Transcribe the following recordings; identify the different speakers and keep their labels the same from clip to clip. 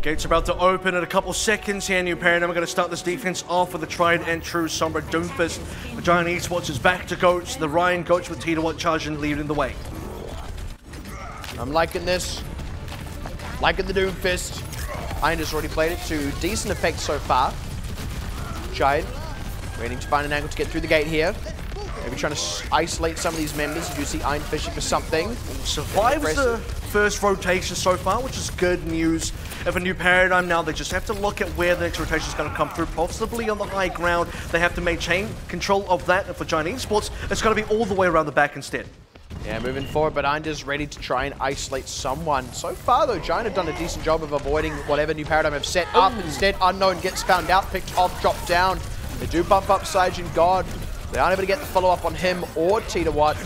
Speaker 1: Gates about to open in a couple seconds here. New Paradigm are going to start this defense off with the tried and true Sombra Doomfist. The Giant Esports is back to Goats. The Ryan Goats with Tita charging, leading the way.
Speaker 2: I'm liking this. Liking the Doomfist. Iron has already played it to decent effect so far. Giant waiting to find an angle to get through the gate here. Maybe trying to isolate some of these members. You do see Iron fishing for something.
Speaker 1: Survives the first rotation so far, which is good news. Of a New Paradigm now, they just have to look at where the next rotation is going to come through, possibly on the high ground. They have to maintain control of that, and for Giant Esports, it's going to be all the way around the back instead.
Speaker 2: Yeah, moving forward, but Einder's ready to try and isolate someone. So far, though, Giant have done a decent job of avoiding whatever New Paradigm have set up. Instead, Unknown gets found out, picked off, dropped down. They do bump up Saijin God. They aren't able to get the follow-up on him or Tita Watt.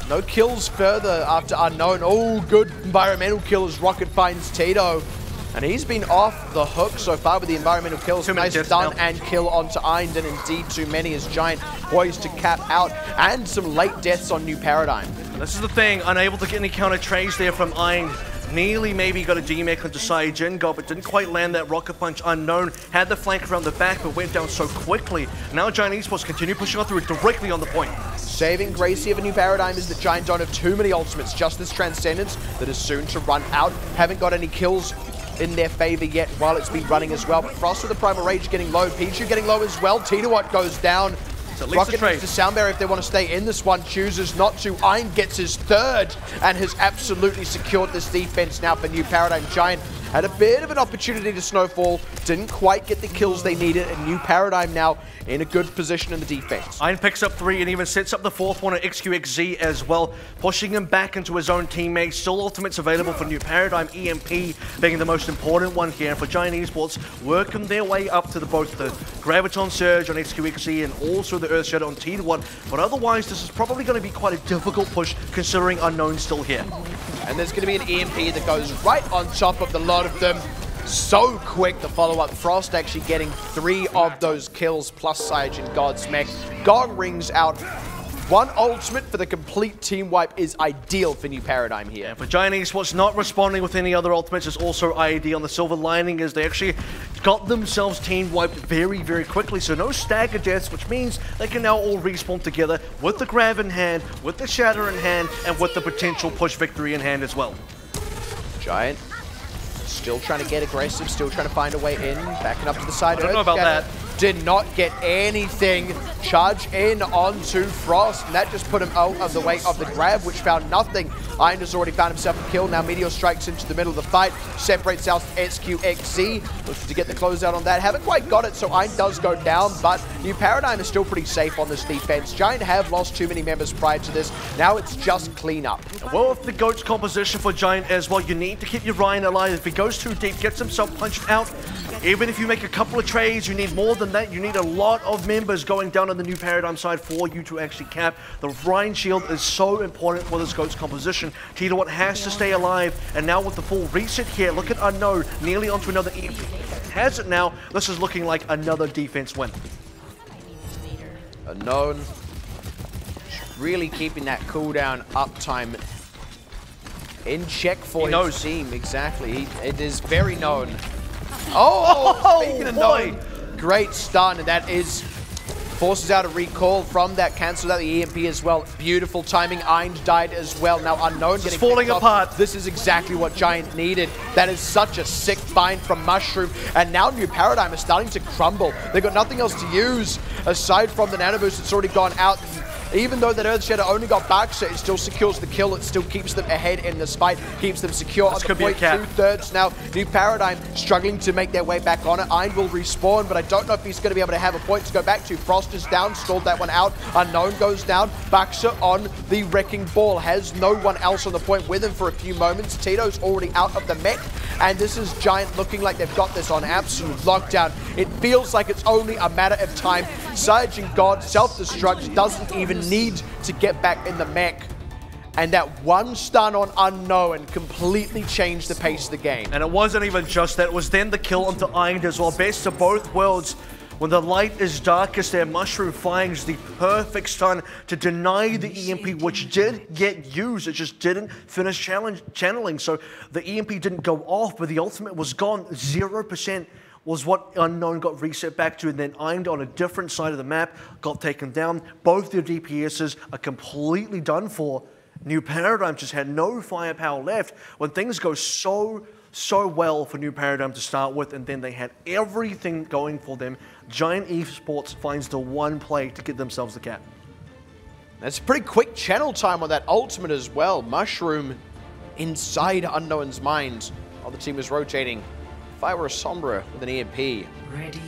Speaker 2: No kills further after Unknown. Oh, good environmental kill as Rocket finds Tito. And he's been off the hook so far with the environmental kills. Nice stun and kill onto Eind, and indeed too many as Giant poised to cap out. And some late deaths on New Paradigm.
Speaker 1: This is the thing, unable to get any counter trades there from Eind. Nearly maybe got a DMAC onto Saijin God, but didn't quite land that rocket punch. Unknown had the flank around the back, but went down so quickly. Now Giant Esports continue pushing on through it directly on the point.
Speaker 2: Saving Gracie of a New Paradigm is that Giant don't have too many ultimates, just this Transcendence that is soon to run out. Haven't got any kills in their favor yet while it's been running as well. But Frost with the Primal Rage getting low, Pichu getting low as well. Tita goes down. Rocket needs to sound barrier if they want to stay in this one, chooses not to. Ein gets his third and has absolutely secured this defense now for New Paradigm. Giant had a bit of an opportunity to snowfall, didn't quite get the kills they needed, and New Paradigm now in a good position in the defense.
Speaker 1: Ein picks up 3 and even sets up the 4th one at XQXZ as well, pushing him back into his own teammates. Still ultimates available for New Paradigm, EMP being the most important one here. And for Giant Esports, working their way up to both the Graviton Surge on XQXZ and also the Earth Shadow on T1. But otherwise, this is probably going to be quite a difficult push considering Unknown's still here.
Speaker 2: And there's going to be an EMP that goes right on top of the lot of them. So quick, the follow-up. Frost actually getting 3 of those kills, plus Saiyajin God's mech. Gong rings out. 1 ultimate for the complete team wipe is ideal for New Paradigm here.
Speaker 1: Yeah, for Giant Esports, not responding with any other ultimates is also ideal. And the silver lining is they actually got themselves team wiped very, very quickly. So no stagger deaths, which means they can now all respawn together with the grab in hand, with the shatter in hand, and with the potential push victory in hand as well.
Speaker 2: Giant still trying to get aggressive, still trying to find a way in, backing up to the side.
Speaker 1: I don't know about that.
Speaker 2: Did not get anything. Charge in onto Frost, and that just put him out of the way of the grab, which found nothing. Iron has already found himself a kill. Now Meteor strikes into the middle of the fight, separates out SQXZ, looking to get the closeout on that. Haven't quite got it, so Iron does go down, but New Paradigm is still pretty safe on this defense. Giant have lost too many members prior to this. Now it's just clean up.
Speaker 1: Well, with the Goat's composition for Giant as well, you need to keep your Ryan alive. If he goes too deep, gets himself punched out, even if you make a couple of trades, you need more than that. You need a lot of members going down on the New Paradigm side for you to actually cap. The Ryan shield is so important for this Goat's composition. Tita Watt has to stay alive, and now with the full reset here, look at Unknown, nearly onto another EMP. Has it now. This is looking like another defense win.
Speaker 2: Unknown really keeping that cooldown uptime in check for his team. Exactly. It is very known. Speaking of known, great stun, and that is forces out a recall from that, cancels out the EMP as well. Beautiful timing. Eind died as well. Now Unknown getting
Speaker 1: falling apart.
Speaker 2: This is exactly what Giant needed. That is such a sick bind from Mushroom, and now New Paradigm is starting to crumble. They've got nothing else to use aside from the nano boost that's already gone out. Even though that Earth Shadow only got Baxter, it still secures the kill. It still keeps them ahead in this fight, keeps them secure on the point. 2/3 now. New Paradigm struggling to make their way back on it. Eind will respawn, but I don't know if he's going to be able to have a point to go back to. Frost is down, stalled that one out. Unknown goes down. Baxter on the Wrecking Ball. Has no one else on the point with him for a few moments. Tito's already out of the mech, and this is Giant looking like they've got this on absolute lockdown. It feels like it's only a matter of time. Saiyajin God self-destructs, doesn't even need to get back in the mech. And that one stun on Unknown completely changed the pace of the game.
Speaker 1: And it wasn't even just that, it was then the kill onto Eind as well. Best of both worlds. When the light is darkest there, Mushroom finds the perfect stun to deny the EMP, which did get used. It just didn't finish channeling. So the EMP didn't go off, but the ultimate was gone. 0% was what Unknown got reset back to, and then aimed on a different side of the map, got taken down. Both their DPSs are completely done for. New Paradigm just had no firepower left. When things go so well for New Paradigm to start with, and then they had everything going for them, Giant Esports finds the one play to get themselves the cap.
Speaker 2: That's pretty quick channel time on that ultimate as well. Mushroom inside Unknown's mind while the team was rotating. If I were a Sombra with an EMP,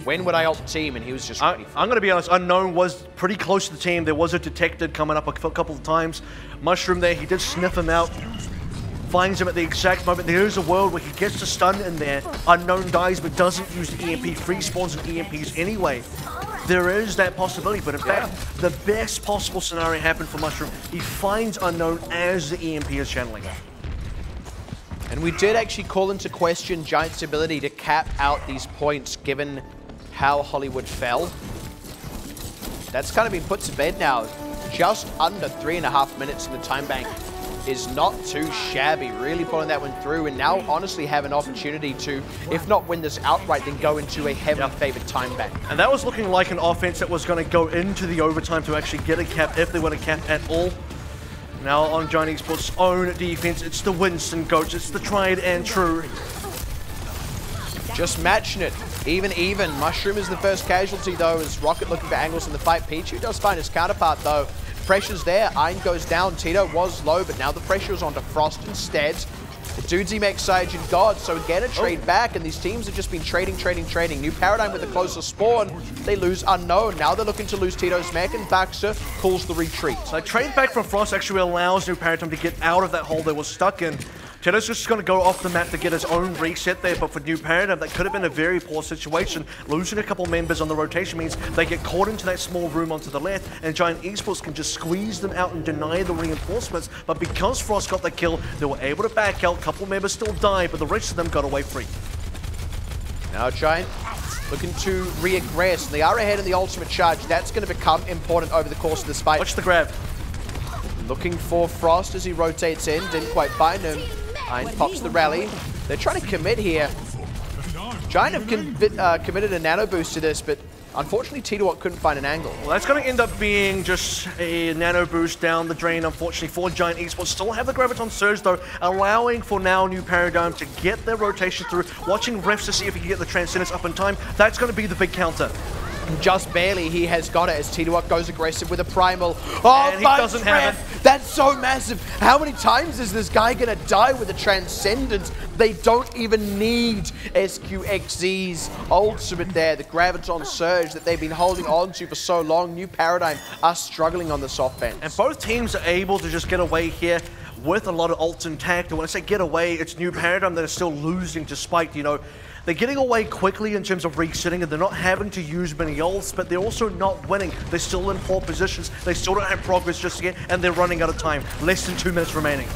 Speaker 2: when would I ult the team? And he was just ready.
Speaker 1: I'm going to be honest, Unknown was pretty close to the team. There was a detected coming up a couple of times. Mushroom there, he did sniff him out. Finds him at the exact moment. There is a world where he gets the stun in there. Unknown dies, but doesn't use the EMP. Free spawns and EMPs anyway. There is that possibility, but in fact, the best possible scenario happened for Mushroom. He finds Unknown as the EMP is channeling.
Speaker 2: And we did actually call into question Giant's ability to cap out these points given how Hollywood fell. That's kind of been put to bed now. Just under 3.5 minutes in the time bank is not too shabby, really pulling that one through, and now honestly have an opportunity to, if not win this outright, then go into a heavily favored time bank.
Speaker 1: And that was looking like an offense that was going to go into the overtime to actually get a cap, if they want a cap at all. Now on Giant Esports' own defense, it's the Winston Goats, it's the tried and true.
Speaker 2: Just matching it, even. Mushroom is the first casualty though, as Rocket looking for angles in the fight. Pichu does find his counterpart though. Pressure's there, Ein goes down, Tito was low, but now the pressure is onto Frost instead. The Dudesy makes Saiyajin God, so again a trade back, and these teams have just been trading. New Paradigm with the closer spawn, they lose Unknown. Now they're looking to lose Tito's mech, and Baxter calls the retreat.
Speaker 1: So trade back from Frost actually allows New Paradigm to get out of that hole they were stuck in. Tito's just going to go off the map to get his own reset there, but for New Paradigm, that could have been a very poor situation. Losing a couple members on the rotation means they get caught into that small room onto the left, and Giant Esports can just squeeze them out and deny the reinforcements. But because Frost got the kill, they were able to back out. A couple members still died, but the rest of them got away free.
Speaker 2: Now Giant looking to re-aggress. They are ahead in the ultimate charge. That's going to become important over the course of this fight.
Speaker 1: Watch the grab.
Speaker 2: Looking for Frost as he rotates in. Didn't quite find him. Ein pops the rally. They're trying to commit here. Giant have committed a nano boost to this, but unfortunately Tito couldn't find an angle.
Speaker 1: Well, that's going to end up being just a nano boost down the drain, unfortunately, for Giant Esports. Still have the Graviton Surge, though, allowing for now New Paradigm to get their rotation through. Watching refs to see if he can get the Transcendence up in time. That's going to be the big counter.
Speaker 2: Just barely, he has got it as Tito goes aggressive with a primal. Oh,
Speaker 1: and he doesn't have it.
Speaker 2: That's so massive. How many times is this guy gonna die with a Transcendence? They don't even need SQXZ's ultimate there. The Graviton Surge that they've been holding on to for so long. New Paradigm are struggling on this offense.
Speaker 1: And both teams are able to just get away here with a lot of ults intact. And when I say get away, it's New Paradigm that are still losing despite, you know, they're getting away quickly in terms of resetting, and they're not having to use many ults, but they're also not winning. They're still in poor positions. They still don't have progress just yet, and they're running out of time. Less than 2 minutes remaining.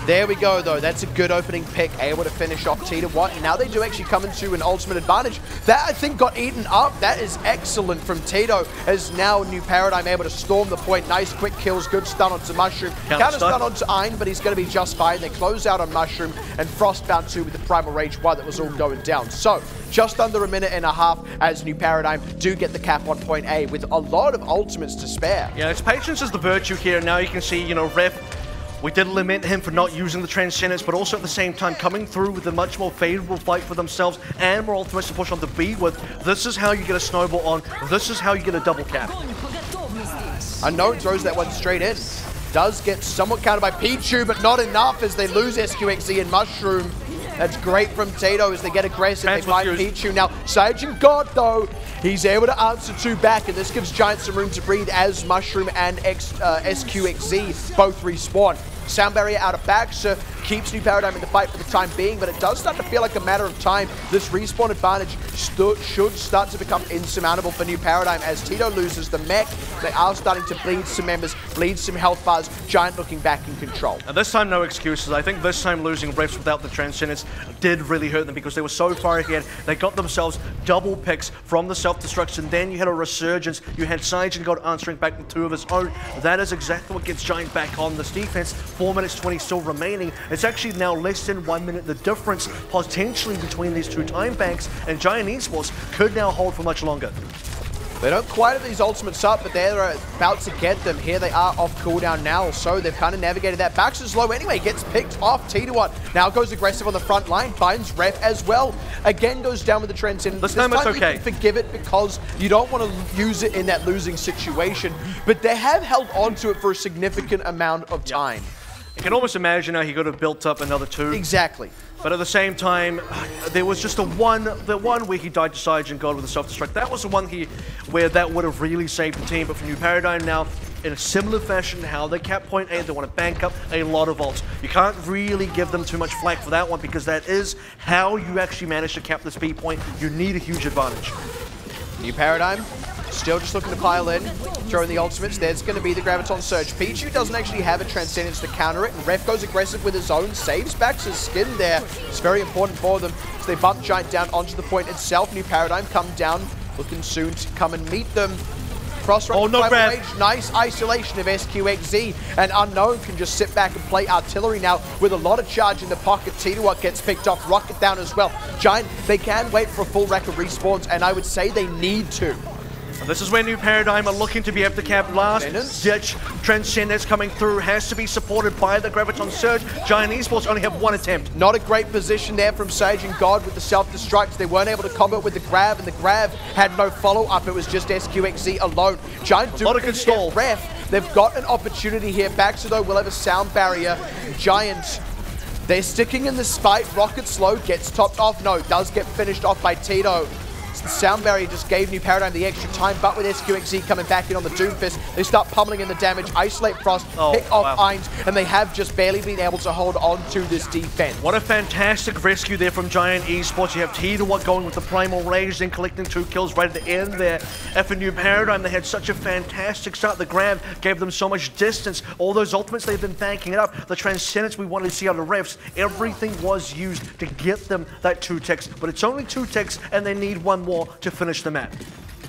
Speaker 2: There we go, though. That's a good opening pick, able to finish off Tito. And now they do actually come into an ultimate advantage. That, I think, got eaten up. That is excellent from Tito, as now New Paradigm able to storm the point. Nice quick kills, good stun onto Mushroom. Counter stun onto Ein, but he's going to be just fine. They close out on Mushroom, and Frost found 2 with the Primal Rage 1 that was all going down. So, just under a minute and a half as New Paradigm do get the cap on point A with a lot of ultimates to spare.
Speaker 1: Yeah, it's patience is the virtue here. Now you can see, you know, Ref, we did lament him for not using the Transcendence, but also at the same time coming through with a much more favorable fight for themselves and more ultimates to push on the B with. This is how you get a snowball on. This is how you get a double cap.
Speaker 2: Unknown throws that one straight in. Does get somewhat countered by Pichu, but not enough as they lose SQXZ and Mushroom. That's great from Tito as they get aggressive. They find Pichu. Now, Saiyajin God, though, he's able to answer 2 back, and this gives Giant some room to breathe as Mushroom and SQXZ both respawn. Sound barrier out of Baxter, keeps New Paradigm in the fight for the time being, but it does start to feel like a matter of time. This respawn advantage should start to become insurmountable for New Paradigm as Tito loses the mech. They are starting to bleed some members, bleed some health bars. Giant looking back in control.
Speaker 1: And this time, no excuses. I think this time losing Refs without the Transcendence did really hurt them because they were so far ahead. They got themselves double picks from the self-destruction. Then you had a resurgence. You had Sage and God answering back with 2 of his own. That is exactly what gets Giant back on this defense. 4 minutes 20 still remaining. It's actually now less than 1 minute. The difference potentially between these 2 time banks, and Giant Esports could now hold for much longer.
Speaker 2: They don't quite have these ultimates up, but they're about to get them. Here they are off cooldown now, so they've kind of navigated that. Baxter's low anyway, gets picked off. T1 now goes aggressive on the front line, finds Ref as well. Again goes down with the Transcendence.
Speaker 1: This time it's okay.
Speaker 2: You can forgive it because you don't want to use it in that losing situation, but they have held on to it for a significant amount of time.
Speaker 1: You can almost imagine how he could have built up another 2.
Speaker 2: Exactly.
Speaker 1: But at the same time, there was just the one where he died to Sage and God with a self-destruct. That was the one where that would have really saved the team. But for New Paradigm now, in a similar fashion, how they cap point A, they want to bank up a lot of ults. You can't really give them too much flack for that one because that is how you actually manage to cap this B point. You need a huge advantage.
Speaker 2: New Paradigm, still just looking to pile in, throwing the ultimates. There's going to be the Graviton Surge. Pichu doesn't actually have a Transcendence to counter it, and Ref goes aggressive with his own, saves back his skin there. It's very important for them. So they bump Giant down onto the point itself. New Paradigm come down, looking soon to come and meet them. Cross-run,
Speaker 1: oh, no grab.
Speaker 2: Nice isolation of SQXZ, and Unknown can just sit back and play artillery now with a lot of charge in the pocket. T2 gets picked off, Rocket down as well. Giant, they can wait for a full rack of respawns, and I would say they need to.
Speaker 1: And this is where New Paradigm are looking to be able to cap last ditch. Transcendence coming through, has to be supported by the Graviton Surge. Giant Esports only have 1 attempt.
Speaker 2: Not a great position there from Sage and God with the self-destruct. They weren't able to combo with the grab, and the grab had no follow-up. It was just SQXZ alone. Giant do
Speaker 1: a good stall.
Speaker 2: Ref. They've got an opportunity here. Baxter, though, will have a sound barrier. Giant, they're sticking in this fight. Rocket slow, gets topped off. No, does get finished off by Tito. The sound barrier just gave New Paradigm the extra time, but with SQXZ coming back in on the Doomfist, they start pummeling in the damage, isolate Frost, pick off Ainz, and they have just barely been able to hold on to this defense.
Speaker 1: What a fantastic rescue there from Giant Esports. You have T2 going with the Primal Rage, then collecting 2 kills right at the end there. And for New Paradigm, they had such a fantastic start. The grab gave them so much distance. All those ultimates, they've been banking it up. The Transcendence we wanted to see out of refs, everything was used to get them that 2 ticks. But it's only 2 ticks, and they need 1 more to finish the map.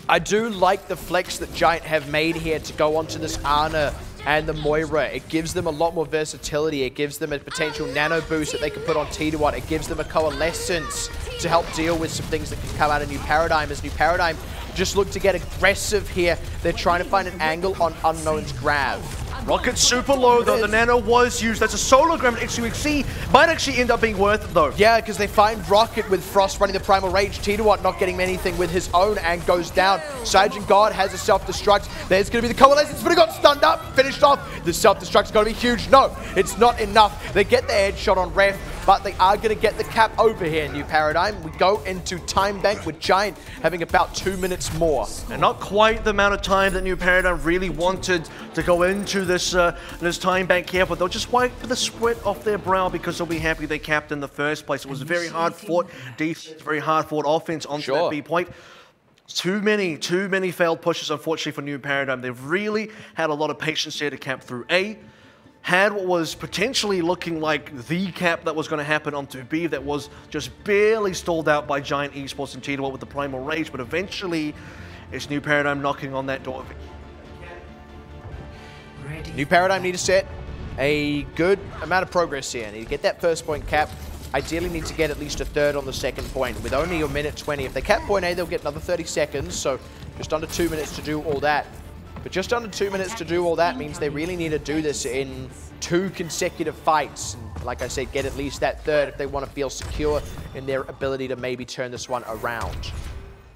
Speaker 2: I do like the flex that Giant have made here to go onto this Ana and the Moira. It gives them a lot more versatility. It gives them a potential nano boost that they can put on T2. It gives them a coalescence to help deal with some things that can come out of New Paradigm, as New Paradigm just look to get aggressive here. They're trying to find an angle on Unknown's grab.
Speaker 1: Rocket super low though, the nano was used. That's a solo grab at XQXZ. Might actually end up being worth it though.
Speaker 2: Yeah, because they find Rocket with Frost running the Primal Rage. T2 not getting anything with his own and goes down. Sage and God has a self-destruct. There's going to be the coalescence, but he got stunned up, finished off. The self-destruct's going to be huge. No, it's not enough. They get the headshot on Ref, but they are going to get the cap over here, New Paradigm. We go into time bank with Giant having about 2 minutes more.
Speaker 1: And not quite the amount of time that New Paradigm really wanted to go into this time bank here, but they'll just wipe the sweat off their brow because they'll be happy they capped in the first place. It was a very hard-fought defense, very hard-fought offense onto that B point. Too many failed pushes, unfortunately, for New Paradigm. They've really had a lot of patience here to cap through A. Had what was potentially looking like the cap that was going to happen onto B that was just barely stalled out by Giant Esports and T2 with the Primal Rage, but eventually it's New Paradigm knocking on that door.
Speaker 2: New Paradigm need to set a good amount of progress here. Need to get that first point cap. Ideally need to get at least a third on the second point with only a minute 20. If they cap point A, they'll get another 30 seconds, so just under 2 minutes to do all that. But just under 2 minutes to do all that means they really need to do this in 2 consecutive fights. And like I said, get at least that third if they want to feel secure in their ability to maybe turn this one around.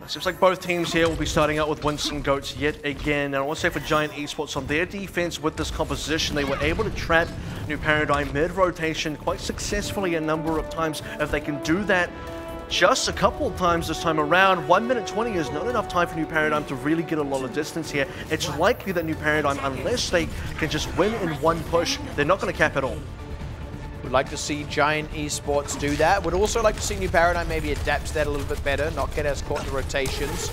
Speaker 1: It seems like both teams here will be starting out with Winston Goats yet again. And I want to say for Giant Esports, on their defense with this composition, they were able to trap New Paradigm mid-rotation quite successfully a number of times. If they can do that just a couple of times this time around, 1 minute 20 is not enough time for New Paradigm to really get a lot of distance here. It's likely that New Paradigm, unless they can just win in 1 push, they're not going to cap at all.
Speaker 2: Would like to see Giant Esports do that. Would also like to see New Paradigm maybe adapt to that a little bit better, not get as caught in the rotations.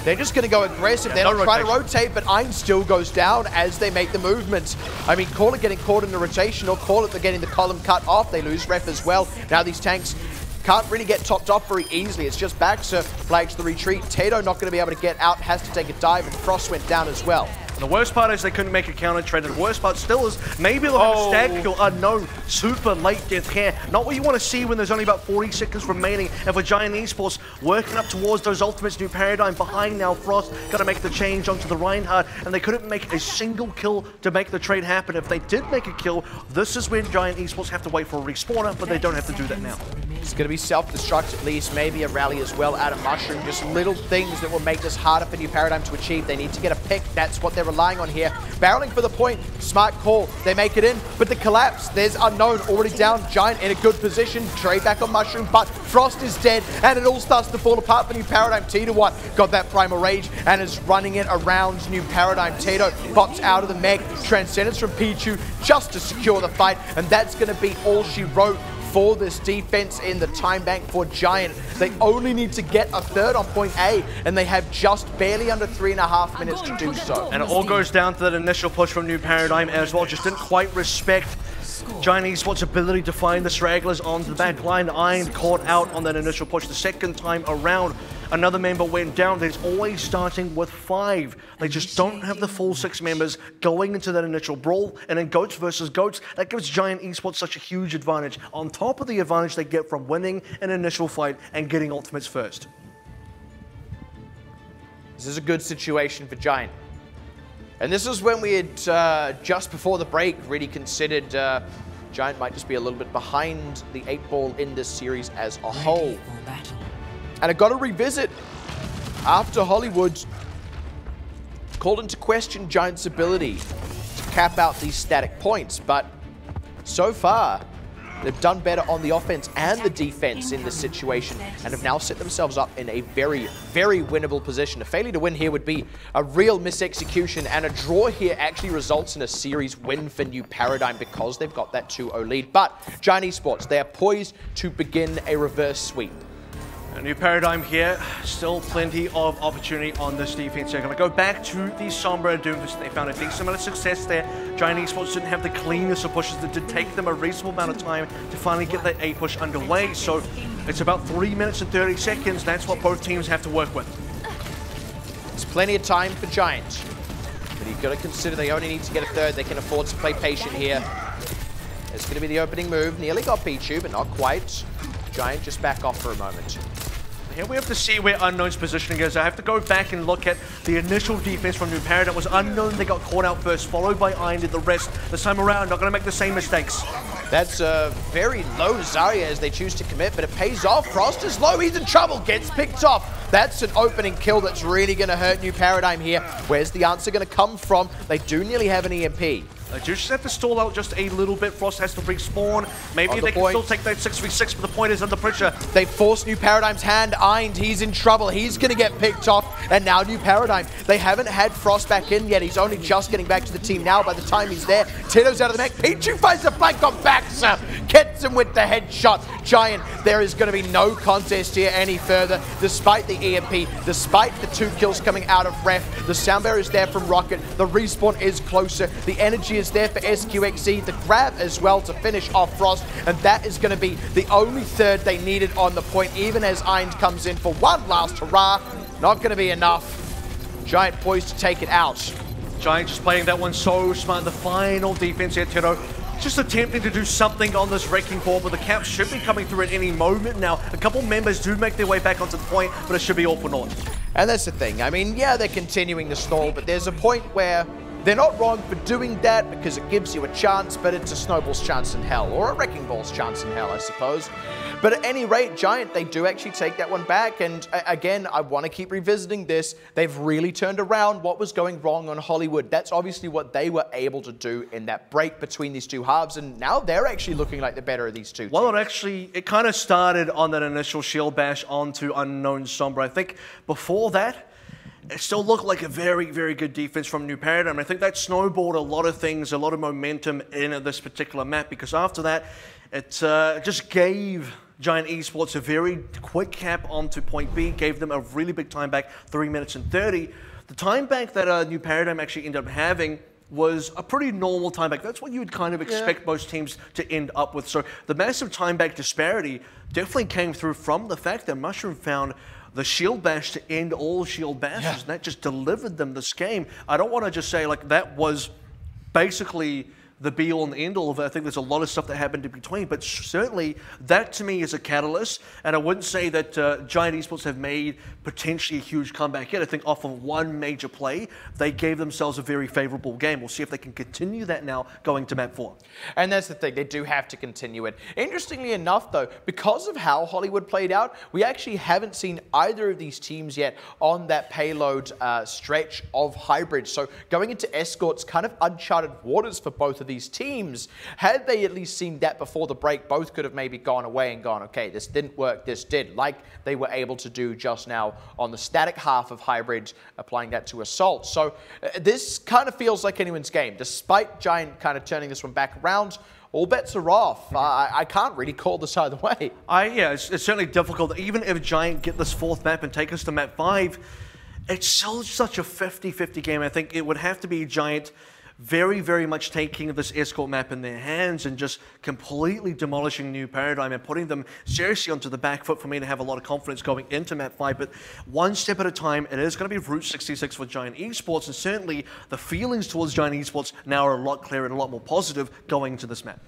Speaker 2: They're just going to go aggressive. They're not trying to rotate, but Ein still goes down as they make the movements. I mean, call it getting caught in the rotation, or call it they're getting the column cut off. They lose ref as well. Now these tanks can't really get topped off very easily. It's just Baxter flags the retreat. Tato not going to be able to get out, has to take a dive, and Frost went down as well.
Speaker 1: And the worst part is they couldn't make a counter trade. And the worst part still is maybe they'll have a stag kill. No, super late death here. Not what you want to see when there's only about 40 seconds remaining. And for Giant Esports, working up towards those ultimates, New Paradigm behind now. Frost got to make the change onto the Reinhardt, and they couldn't make a single kill to make the trade happen. If they did make a kill, this is when Giant Esports have to wait for a respawner, but they don't have to do that now.
Speaker 2: It's going to be self-destruct at least, maybe a rally as well out of Mushroom. Just little things that will make this harder for New Paradigm to achieve. They need to get a pick. That's what they're relying on here. Barreling for the point. Smart call. They make it in, but the collapse. There's Unknown already down. Giant in a good position. Trade back on Mushroom, but Frost is dead, and it all starts to fall apart for New Paradigm. T1 got that Primal Rage and is running it around New Paradigm. Tato pops out of the mech. Transcendence from Pichu just to secure the fight, and that's going to be all she wrote for this defense in the time bank for Giant. They only need to get a third on point A, and they have just barely under 3.5 minutes to do so.
Speaker 1: And it all goes down to that initial push from New Paradigm as well. Just didn't quite respect Giant Esports' ability to find the stragglers onto the back line. Ein caught out on that initial push the second time around. Another member went down. There's always starting with 5. They just don't have the full 6 members going into that initial brawl. And in Goats versus Goats, that gives Giant Esports such a huge advantage, on top of the advantage they get from winning an initial fight and getting ultimates first.
Speaker 2: This is a good situation for Giant. And this is when we had, just before the break, really considered Giant might just be a little bit behind the 8 ball in this series as a whole. And I got to revisit, after Hollywood called into question Giant's ability to cap out these static points, but so far they've done better on the offense and the defense in this situation, and have now set themselves up in a very, very winnable position. A failure to win here would be a real misexecution, and a draw here actually results in a series win for New Paradigm because they've got that 2-0 lead. But Giant Esports, they are poised to begin a reverse sweep.
Speaker 1: A New Paradigm here, still plenty of opportunity on this defense. They're going to go back to the Sombra Doomfist. They found a decent amount of success there. Giant Esports didn't have the cleanest of pushes. That did take them a reasonable amount of time to finally get that A push underway. So it's about 3 minutes and 30 seconds. That's what both teams have to work with.
Speaker 2: There's plenty of time for Giant, but you've got to consider they only need to get a third. They can afford to play patient here. It's going to be the opening move. Nearly got Pichu, but not quite. Giant just back off for a moment.
Speaker 1: Here we have to see where Unknown's positioning is. I have to go back and look at the initial defense from New Paradigm. It was Unknown, they got caught out first, followed by Ein did the rest. This time around, not going to make the same mistakes.
Speaker 2: That's a very low Zarya as they choose to commit, but it pays off. Frost is low, he's in trouble, gets picked off. That's an opening kill that's really going to hurt New Paradigm here. Where's the answer going to come from? They do nearly have an EMP.
Speaker 1: They just have to stall out just a little bit. Frost has to respawn. Maybe they can still take that 6v6, but the point is under pressure.
Speaker 2: They force New Paradigm's hand. Ein, he's in trouble. He's going to get picked off. And now New Paradigm, they haven't had Frost back in yet. He's only just getting back to the team now by the time he's there. Tito's out of the mech. Pichu finds the flank on Baxter. Gets him with the headshot. Giant, there is going to be no contest here any further. Despite the EMP, despite the 2 kills coming out of Ref, the sound barrier is there from Rocket. The respawn is closer. The energy is there for SQXE, the grab as well to finish off Frost, and that is going to be the only third they needed on the point, even as Ein comes in for one last hurrah. Not going to be enough. Giant poised to take it out.
Speaker 1: Giant just playing that one so smart. The final defense here, Tito. Just attempting to do something on this wrecking ball, but the cap should be coming through at any moment now. A couple members do make their way back onto the point, but it should be all for naught.
Speaker 2: And that's the thing. I mean, yeah, they're continuing the stall, but there's a point where they're not wrong for doing that because it gives you a chance, but it's a snowball's chance in hell, or a wrecking ball's chance in hell, I suppose. But at any rate, Giant, they do actually take that one back. And again, I want to keep revisiting this. They've really turned around what was going wrong on Hollywood. That's obviously what they were able to do in that break between these two halves. And now they're actually looking like the better of these two teams.
Speaker 1: Well, it kind of started on that initial shield bash onto Unknown Sombra. I think before that, it still looked like a very, very good defense from New Paradigm. I think that snowballed a lot of things, a lot of momentum in this particular map, because after that, it just gave Giant Esports a very quick cap onto point B, gave them a really big time back, 3 minutes and 30. The time back that New Paradigm actually ended up having was a pretty normal time back. That's what you would kind of expect most teams to end up with. So the massive time back disparity definitely came through from the fact that Mushroom found the shield bash to end all shield bashes, and that just delivered them this game. I don't want to just say like that was basically the be-all and end-all of it. I think there's a lot of stuff that happened in between, but certainly that to me is a catalyst, and I wouldn't say that Giant Esports have made potentially a huge comeback yet. I think off of one major play, they gave themselves a very favorable game. We'll see if they can continue that now going to map 4.
Speaker 2: And that's the thing, they do have to continue it. Interestingly enough though, because of how Hollywood played out, we actually haven't seen either of these teams yet on that payload stretch of hybrid. So going into Escorts, kind of uncharted waters for both of these teams. Had they at least seen that before the break, both could have maybe gone away and gone, okay, this didn't work, this did, like they were able to do just now on the static half of hybrid, applying that to Assault. So this kind of feels like anyone's game. Despite Giant kind of turning this one back around, all bets are off. I can't really call this either way.
Speaker 1: Yeah, it's certainly difficult. Even if Giant get this 4th map and take us to map 5, it's still such a 50-50 game. I think it would have to be Giant very, very much taking this escort map in their hands and just completely demolishing New Paradigm and putting them seriously onto the back foot for me to have a lot of confidence going into map 5. But one step at a time, it is going to be Route 66 for Giant Esports, and certainly the feelings towards Giant Esports now are a lot clearer and a lot more positive going into this map.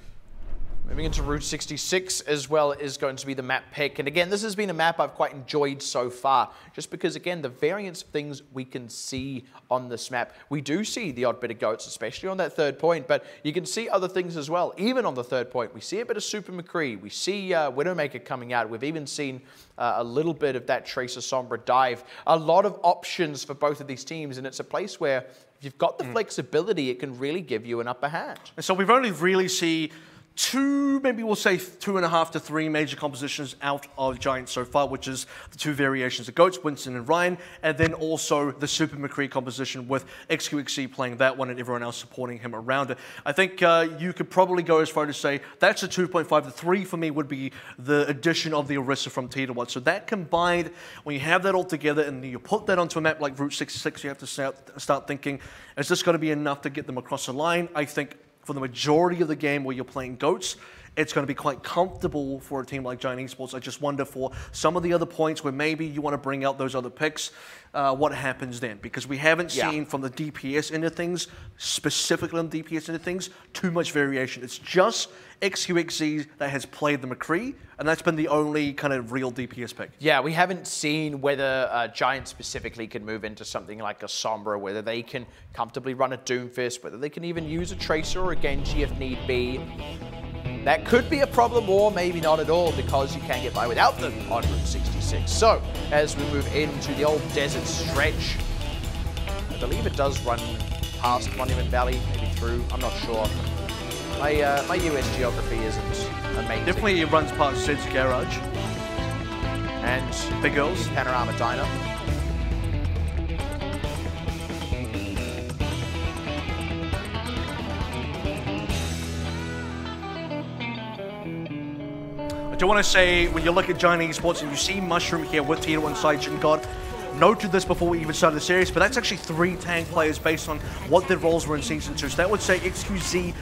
Speaker 2: Moving into Route 66 as well is going to be the map pick. And again, this has been a map I've quite enjoyed so far, just because, again, the variance of things we can see on this map. We do see the odd bit of goats, especially on that 3rd point, but you can see other things as well. Even on the 3rd point, we see a bit of Super McCree. We see Widowmaker coming out. We've even seen a little bit of that Tracer Sombra dive. A lot of options for both of these teams, and it's a place where if you've got the flexibility, it can really give you an upper hand.
Speaker 1: And so we've only really seen 2, maybe we'll say 2.5 to 3 major compositions out of Giant so far, which is the 2 variations of Goats, Winston and Ryan, and then also the Super McCree composition with XQXC playing that one and everyone else supporting him around it. I think you could probably go as far to say that's a 2.5. The 3 for me would be the addition of the Orisa from T1. So that combined, when you have that all together and you put that onto a map like Route 66, you have to start thinking, is this going to be enough to get them across the line? I think for the majority of the game where you're playing Goats, it's going to be quite comfortable for a team like Giant Esports. I just wonder for some of the other points where maybe you want to bring out those other picks, what happens then? Because we haven't seen from the DPS end of things, specifically on the DPS end of things, too much variation. It's just XQXZ that has played the McCree, and that's been the only kind of real DPS pick.
Speaker 2: Yeah, we haven't seen whether Giant specifically can move into something like a Sombra, whether they can comfortably run a Doomfist, whether they can even use a Tracer or a Genji if need be. That could be a problem, or maybe not at all, because you can get by without them on Route 66. So, as we move into the old desert stretch, I believe it does run past Monument Valley, maybe through, I'm not sure. My US geography isn't amazing.
Speaker 1: Definitely it runs past Sid's Garage.
Speaker 2: And
Speaker 1: Big Girls.
Speaker 2: Panorama Diner.
Speaker 1: I do want to say, when you look at Giant Esports and you see Mushroom here with Tier 1 Sidegeon God, noted this before we even started the series, but that's actually 3 tank players based on what their roles were in Season 2. So that would say XQXC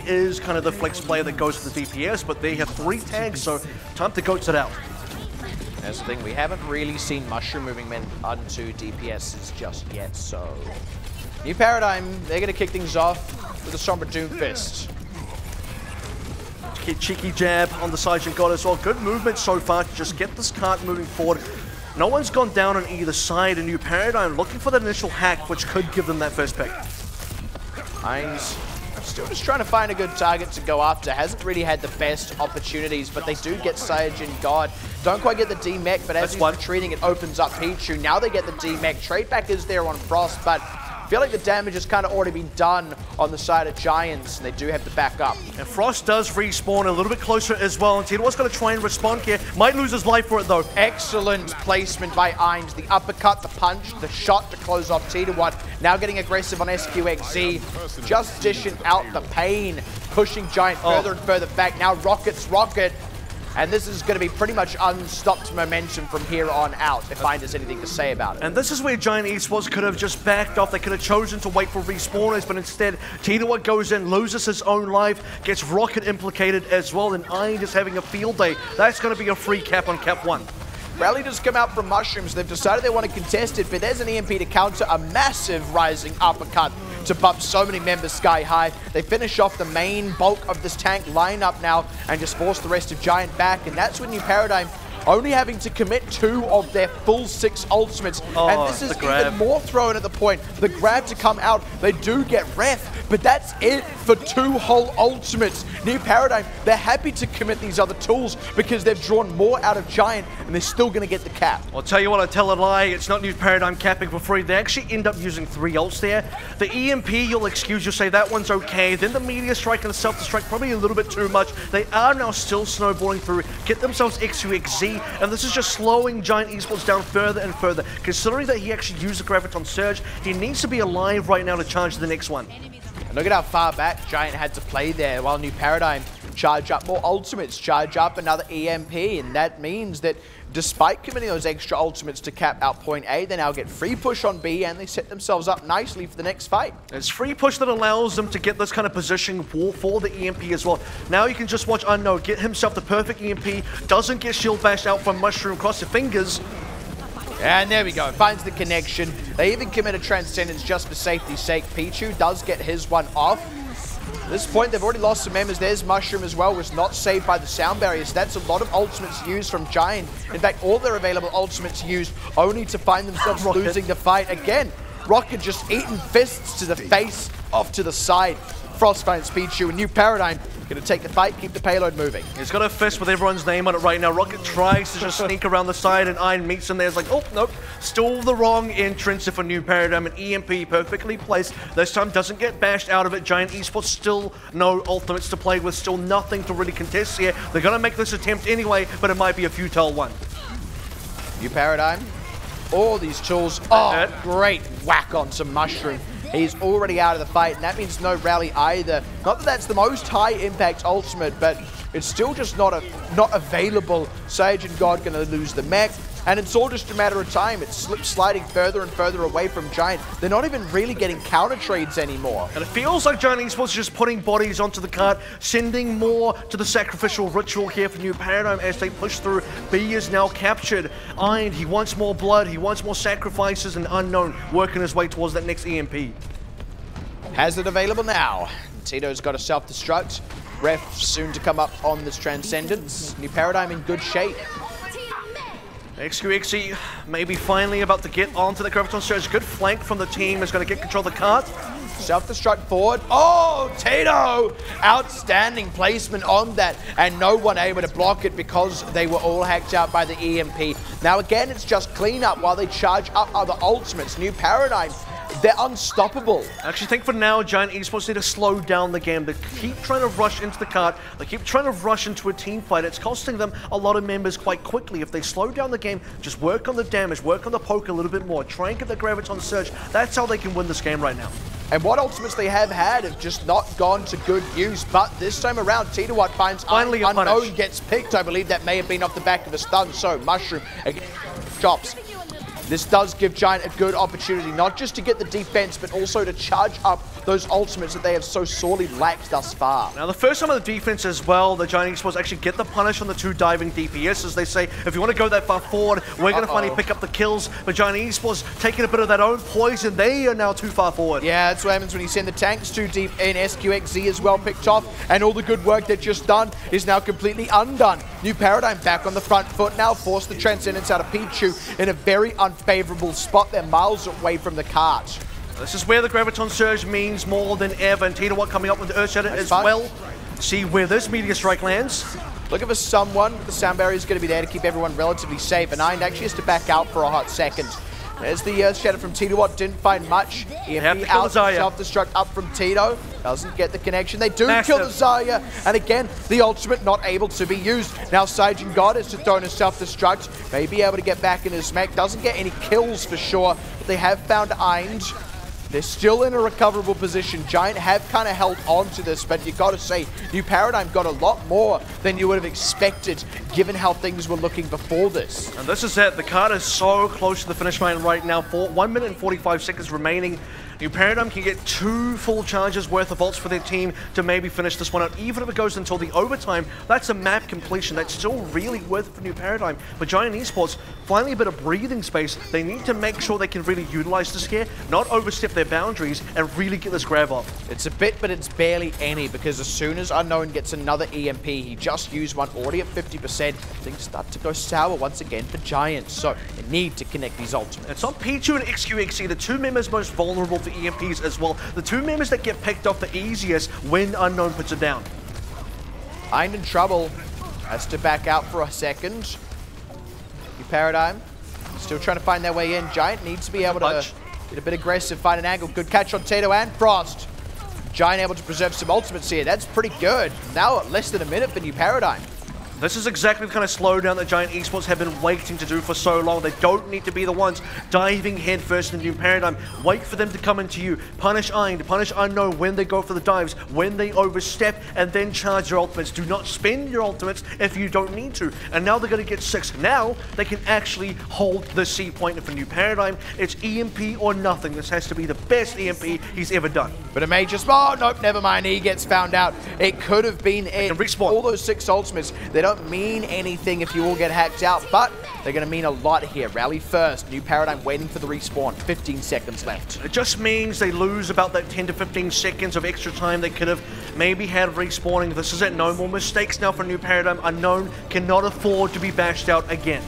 Speaker 1: is kind of the flex player that goes to the DPS, but they have 3 tanks, so time to goats it out.
Speaker 2: That's the thing, we haven't really seen Mushroom moving men onto DPSs just yet, so... New Paradigm, they're going to kick things off with a Sombra Doomfist.
Speaker 1: Cheeky jab on the Sidegeon God as well. Good movement so far to just get this cart moving forward. No one's gone down on either side. A New Paradigm looking for that initial hack, which could give them that first pick.
Speaker 2: Hines still just trying to find a good target to go after. Hasn't really had the best opportunities, but they do get Sidegeon God. Don't quite get the D-Mech, but as he's retreating, it opens up Pichu. Now they get the D-Mech. Trade back is there on Frost, but I feel like the damage has kind of already been done on the side of Giants, and they do have to back up.
Speaker 1: And Frost does respawn a little bit closer as well, and Tito's going to try and respond here. Might lose his life for it, though.
Speaker 2: Excellent placement by Ainz. The uppercut, the punch, the shot to close off Tito. Now getting aggressive on SQXZ. Just dishing out the pain, pushing Giant further and further back. Now Rocket's Rocket. And this is going to be pretty much unstopped momentum from here on out, if Ainz has anything to say about it.
Speaker 1: And this is where Giant Esports could have just backed off. They could have chosen to wait for respawners, but instead, Tito goes in, loses his own life, gets Rocket implicated as well, and Ainz is having a field day. That's going to be a free cap on cap 1.
Speaker 2: Rally just come out from Mushrooms. They've decided they want to contest it, but there's an EMP to counter a massive rising uppercut to bump so many members sky high. They finish off the main bulk of this tank lineup now and just force the rest of Giant back, and that's when New Paradigm only having to commit 2 of their full 6 ultimates. And this is even more thrown at the point. The grab to come out, they do get ref, but that's it for 2 whole ultimates. New Paradigm, they're happy to commit these other tools because they've drawn more out of Giant, and they're still going to get the cap.
Speaker 1: I'll tell you what, I tell a lie, it's not New Paradigm capping for free. They actually end up using 3 ults there. The EMP, you'll excuse, you'll say that one's okay. Then the Meteor Strike and the Self-Destruct, probably a little bit too much. They are now still snowballing through, get themselves XUXZ, and this is just slowing Giant Esports down further and further. Considering that he actually used the Graviton Surge, he needs to be alive right now to charge the next one.
Speaker 2: And look at how far back Giant had to play there, while New Paradigm charge up more ultimates, charge up another EMP, and that means that despite committing those extra ultimates to cap out point A, they now get free push on B, and they set themselves up nicely for the next fight.
Speaker 1: It's free push that allows them to get this kind of position for the EMP as well. Now you can just watch Unknown get himself the perfect EMP, doesn't get shield bashed out from Mushroom, cross your fingers.
Speaker 2: And there we go, finds the connection. They even commit a Transcendence just for safety's sake. Pichu does get his one off. At this point, they've already lost some members. There's Mushroom as well, was not saved by the sound barriers. That's a lot of ultimates used from Giant. In fact, all their available ultimates used only to find themselves losing the fight again. Rocket just eating fists to the face, off to the side. Frost finds Pichu, and New Paradigm going to take the fight, keep the payload moving.
Speaker 1: He's got a fist with everyone's name on it right now. Rocket tries to just sneak around the side, and Iron meets him there. It's like, oh, nope. Still the wrong entrance for New Paradigm. An EMP perfectly placed. This time doesn't get bashed out of it. Giant Esports still no ultimates to play with. Still nothing to really contest here. They're going to make this attempt anyway, but it might be a futile one.
Speaker 2: New Paradigm. All these tools. Oh, great whack on some Mushroom. He's already out of the fight, and that means no rally either. Not that that's the most high-impact ultimate, but it's still just not available. Sage and God going to lose the mech, and it's all just a matter of time. It's sliding further and further away from Giant. They're not even really getting counter trades anymore.
Speaker 1: And it feels like Giant Esports is just putting bodies onto the cart, sending more to the sacrificial ritual here for New Paradigm as they push through. B is now captured. Iron, he wants more blood, he wants more sacrifices, and Unknown working his way towards that next EMP.
Speaker 2: Has it available now. Tito's got a self-destruct. Ref soon to come up on this Transcendence. New Paradigm in good shape.
Speaker 1: XQXE maybe finally about to get onto the Graviton Surge. Good flank from the team is going to get control of the cart.
Speaker 2: Self-destruct forward. Oh, Tito! Outstanding placement on that, and no one able to block it because they were all hacked out by the EMP. Now again, it's just cleanup while they charge up other ultimates. New Paradigm, they're unstoppable.
Speaker 1: I actually think for now, Giant Esports need to slow down the game. They keep trying to rush into the cart. They keep trying to rush into a team fight. It's costing them a lot of members quite quickly. If they slow down the game, just work on the damage, work on the poke a little bit more, try and get the Graviton Surge. That's how they can win this game right now.
Speaker 2: And what ultimates they have had have just not gone to good use. But this time around, Tito finds
Speaker 1: finally
Speaker 2: Unknown gets picked. I believe that may have been off the back of a stun. So Mushroom chops. This does give Giant a good opportunity, not just to get the defense, but also to charge up those ultimates that they have so sorely lacked thus far.
Speaker 1: Now, the first time on the defense as well, the Giant Esports actually get the punish on the 2 diving DPSs. They say, if you want to go that far forward, we're going to finally pick up the kills. But Giant Esports taking a bit of that own poison. They are now too far forward.
Speaker 2: Yeah, that's what happens when you send the tanks too deep in. SQXZ as well picked off, and all the good work they've just done is now completely undone. New Paradigm back on the front foot now, force the Transcendence out of Pichu in a very unfavorable spot. They're miles away from the cart.
Speaker 1: This is where the Graviton Surge means more than ever, and Tito coming up with the Earth Shatter as well. See where this Meteor Strike lands.
Speaker 2: Looking for someone. The sound barrier is going to be there to keep everyone relatively safe, and Ainz actually has to back out for a hot second. There's the shatter from Tito. What didn't find much. EMP out, self-destruct up from Tito. Doesn't get the connection. They do kill the Zarya. And again, the ultimate not able to be used. Now Saiyajin God is to throw in a self-destruct. May be able to get back in his smack. Doesn't get any kills for sure. But they have found Eind. They're still in a recoverable position. Giant have kind of held on to this, but you got to say, New Paradigm got a lot more than you would have expected, given how things were looking before this.
Speaker 1: And this is it. The card is so close to the finish line right now. 1 minute and 45 seconds remaining. New Paradigm can get 2 full charges worth of ults for their team to maybe finish this one out. Even if it goes until the overtime, that's a map completion. That's still really worth it for New Paradigm. But Giant Esports, finally a bit of breathing space. They need to make sure they can really utilize this here, not overstep their boundaries, and really get this grab off.
Speaker 2: It's a bit, but it's barely any, because as soon as Unknown gets another EMP, he just used one already at 50%, things start to go sour once again for Giants. So they need to connect these ultimates.
Speaker 1: It's on Pichu and XQXC, the 2 members most vulnerable to EMPs as well. The 2 members that get picked off the easiest when Unknown puts it down.
Speaker 2: Eind in trouble. Has to back out for a second. New Paradigm still trying to find their way in. Giant needs to be able to get a bit aggressive, find an angle. Good catch on Tito and Frost. Giant able to preserve some ultimates here. That's pretty good. Now less than a minute for New Paradigm.
Speaker 1: This is exactly the kind of slowdown that Giant Esports have been waiting to do for so long. They don't need to be the ones diving headfirst in the New Paradigm. Wait for them to come into you. Punish Eind, punish Unknown when they go for the dives, when they overstep, and then charge your ultimates. Do not spend your ultimates if you don't need to. And now they're going to get 6. Now they can actually hold the C point. And for New Paradigm, it's EMP or nothing. This has to be the best EMP he's ever done.
Speaker 2: But a major oh, nope, never mind. He gets found out. It could have been it.
Speaker 1: Respawn.
Speaker 2: All those 6 ultimates, they don't mean anything if you all get hacked out, but they're going to mean a lot here. Rally first. New Paradigm waiting for the respawn. 15 seconds left.
Speaker 1: It just means they lose about that 10 to 15 seconds of extra time they could have maybe had respawning. This is it. No more mistakes now for New Paradigm. Unknown cannot afford to be bashed out again.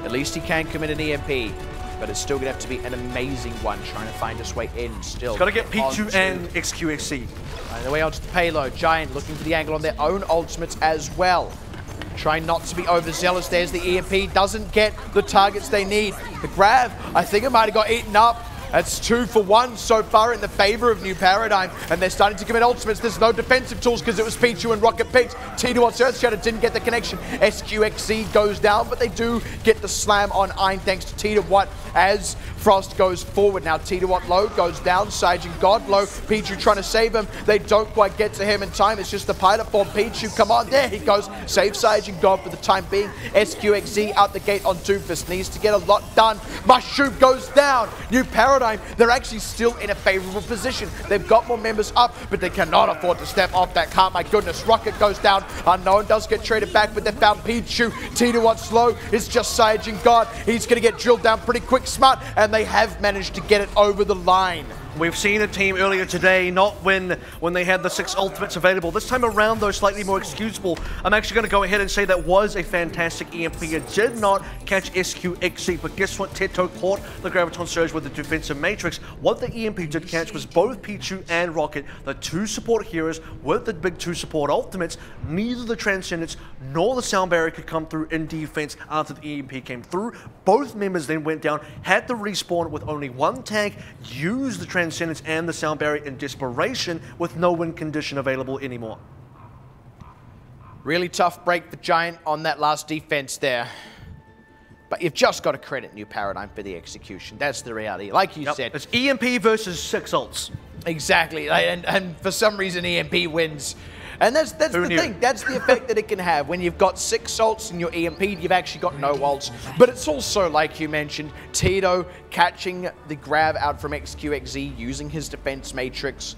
Speaker 2: At least he can commit an EMP, but it's still going to have to be an amazing one, trying to find his way in still.
Speaker 1: It's got to get Pichu and XQXC.
Speaker 2: On their way onto the payload. Giant looking for the angle on their own ultimates as well. Trying not to be overzealous. There's the EMP. Doesn't get the targets they need. The grab, I think it might have got eaten up. That's 2 for 1 so far in the favor of New Paradigm, and they're starting to commit ultimates. There's no defensive tools because it was Pichu and Rocket picked. T2 on Earth Shatter didn't get the connection. SQXC goes down, but they do get the slam on Eind thanks to T2 Watt as Frost goes forward. Now T2 Watt low goes down. Saiyajin God low. Pichu trying to save him. They don't quite get to him in time. It's just the pilot form. Pichu, come on, there he goes. Save Saiyajin God for the time being. SQXC out the gate on Doofus. Needs to get a lot done. Mushroom goes down. New Paradigm, they're actually still in a favorable position. They've got more members up, but they cannot afford to step off that car. My goodness, Rocket goes down. Unknown does get traded back, but they found Pichu. T2 Watt slow. It's just Saiyajin God. He's going to get drilled down pretty quick, smart, and they have managed to get it over the line.
Speaker 1: We've seen a team earlier today not win when they had the 6 ultimates available. This time around, though, slightly more excusable. I'm actually going to go ahead and say that was a fantastic EMP. It did not catch SQXC, but guess what? Teto caught the Graviton Surge with the defensive matrix. What the EMP did catch was both Pichu and Rocket, the 2 support heroes with the big 2 support ultimates. Neither the Transcendence nor the Sound Barrier could come through in defense after the EMP came through. Both members then went down, had to respawn with only 1 tag, used the Transcendence and the Sound Barrier in desperation with no win condition available anymore.
Speaker 2: Really tough break for Giant on that last defense there. But you've just got to credit New Paradigm for the execution. That's the reality. Like you said.
Speaker 1: It's EMP versus 6 ults.
Speaker 2: Exactly. And for some reason, EMP wins. And that's the thing. That's the effect that it can have. When you've got 6 ults in your EMP, you've actually got no ults. But it's also, like you mentioned, Tito catching the grab out from XQXZ, using his defense matrix.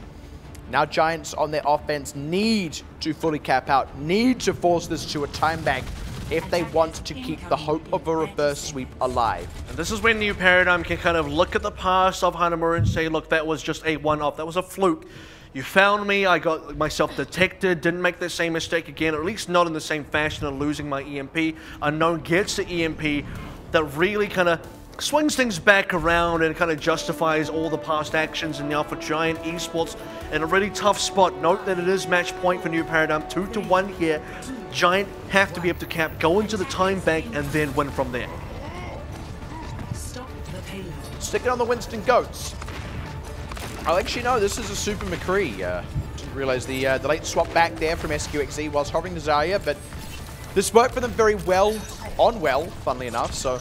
Speaker 2: Now Giants on their offense need to fully cap out, need to force this to a time bank if they want to keep the hope of a reverse sweep alive.
Speaker 1: And this is when New Paradigm can kind of look at the past of Hanamura and say, look, that was just a one-off. That was a fluke. You found me, I got myself detected, didn't make the same mistake again, or at least not in the same fashion of losing my EMP. Unknown gets the EMP that really kind of swings things back around and kind of justifies all the past actions, and now for Giant Esports in a really tough spot. Note that it is match point for New Paradigm, 2-1 here. Giant have to be able to cap, go into the time bank, and then win from there.
Speaker 2: Sticking on the Winston Goats. Oh, actually, no, this is a Super McCree. Didn't realize the late swap back there from SQXE was hovering to Zarya, but this worked for them very well, funnily enough, so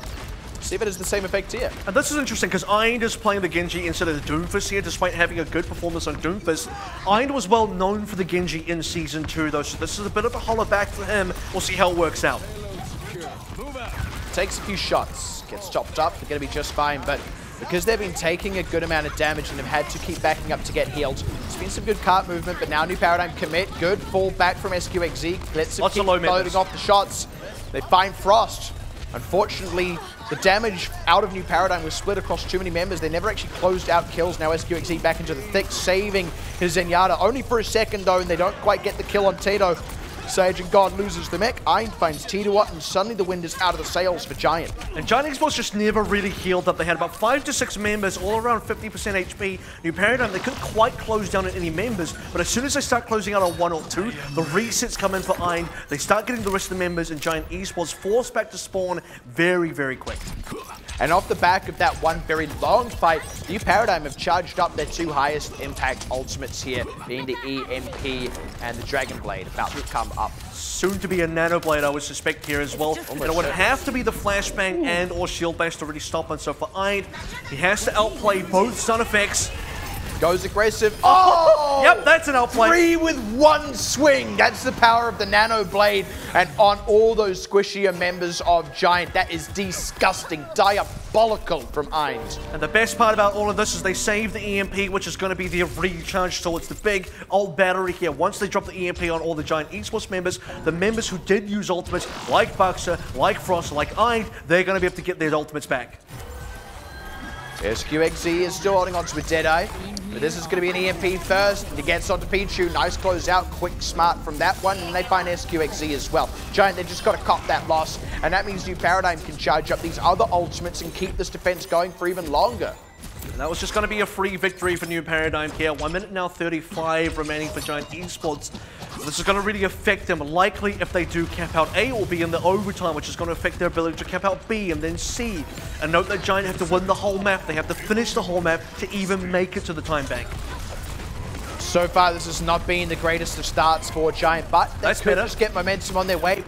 Speaker 2: see if it has the same effect here.
Speaker 1: And this is interesting because Eind is playing the Genji instead of the Doomfist here, despite having a good performance on Doomfist. Eind was well known for the Genji in Season 2, though, so this is a bit of a holler back for him. We'll see how it works out.
Speaker 2: Takes a few shots, gets chopped up, they're going to be just fine, but because they've been taking a good amount of damage and have had to keep backing up to get healed, it's been some good cart movement, but now New Paradigm commit, good fall back from SQXZ, lets them keep loading off the shots. They find Frost. Unfortunately, the damage out of New Paradigm was split across too many members. They never actually closed out kills. Now SQXZ back into the thick, saving his Zenyatta. Only for a second, though, and they don't quite get the kill on Tito. Sage and God loses the mech. Eind finds Tito, and suddenly the wind is out of the sails for Giant.
Speaker 1: And Giant Esports just never really healed up. They had about 5 to 6 members, all around 50% HP. New Paradigm, they couldn't quite close down on any members, but as soon as they start closing out on 1 or 2, the resets come in for Eind. They start getting the rest of the members, and Giant Esports forced back to spawn very, very quick.
Speaker 2: And off the back of that one very long fight, New Paradigm have charged up their 2 highest impact ultimates here, being the EMP and the Dragon Blade, about to come up.
Speaker 1: Soon to be a Nano Blade, I would suspect here as well. And it would have to be the Flashbang and or Shield Bash to really stop him. So for Eind, he has to outplay both stun effects.
Speaker 2: Goes aggressive. Oh!
Speaker 1: Yep, that's an outplay.
Speaker 2: 3 with 1 swing. That's the power of the Nano Blade. And on all those squishier members of Giant, that is disgusting, diabolical from Eind.
Speaker 1: And the best part about all of this is they save the EMP, which is going to be the recharge. So it's the big old battery here. Once they drop the EMP on all the Giant Esports members, the members who did use ultimates, like Buxer, like Frost, like Eind, they're going to be able to get their ultimates back.
Speaker 2: SQXZ is still holding on to a Deadeye, but this is going to be an EMP first. He gets onto Pichu, nice close out, quick smart from that one, and they find SQXZ as well. Giant, they've just got to cop that loss, and that means New Paradigm can charge up these other ultimates and keep this defense going for even longer.
Speaker 1: And that was just going to be a free victory for New Paradigm here. 1 minute now 35 remaining for Giant Esports. This is going to really affect them. Likely, if they do cap out A, it will be in the overtime, which is going to affect their ability to cap out B and then C. And note that Giant have to win the whole map. They have to finish the whole map to even make it to the time bank.
Speaker 2: So far, this has not been the greatest of starts for Giant, but they could just get momentum on their way.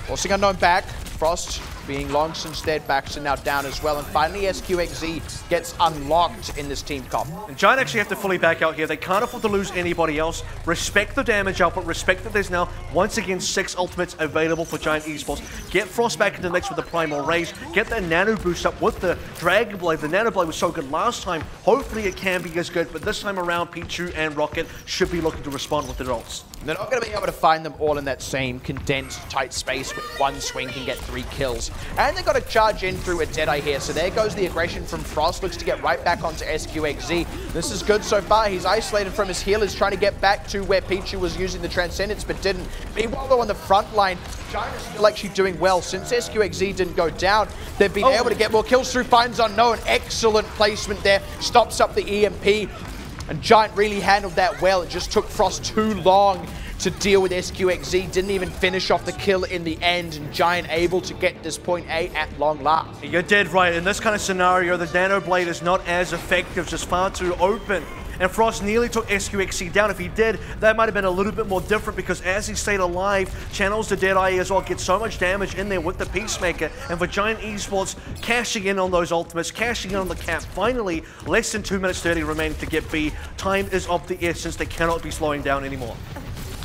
Speaker 2: Forcing Unknown back. Frost being long since dead, Baxter now down as well, and finally SQXZ gets unlocked in this team comp.
Speaker 1: And Giant actually have to fully back out here. They can't afford to lose anybody else. Respect the damage output, respect that there's now once again 6 ultimates available for Giant Esports. Get Frost back into the mix with the Primal Rage, get that Nano boost up with the Dragon Blade. The Nano Blade was so good last time, hopefully it can be as good, but this time around Pichu and Rocket should be looking to respond with their ults.
Speaker 2: They're not going to be able to find them all in that same condensed, tight space where 1 swing can get 3 kills. And they've got to charge in through a Deadeye here, so there goes the aggression from Frost. Looks to get right back onto SQXZ. This is good so far. He's isolated from his healers, trying to get back to where Pichu was using the Transcendence, but didn't. Meanwhile, though, on the front line, Giant is still actually doing well. Since SQXZ didn't go down, they've been able to get more kills through Finds Unknown. Excellent placement there. Stops up the EMP. And Giant really handled that well. It just took Frost too long to deal with SQXZ. Didn't even finish off the kill in the end, and Giant able to get this point A at long last.
Speaker 1: You're dead right. In this kind of scenario, the Nano Blade is not as effective, just far too open. And Frost nearly took SQXZ down. If he did, that might have been a little bit more different, because as he stayed alive, channels the Deadeye as well, get so much damage in there with the Peacemaker. And for Giant Esports, cashing in on those ultimates, cashing in on the cap. Finally, less than 2 minutes 30 remaining to get B. Time is of the essence. They cannot be slowing down anymore.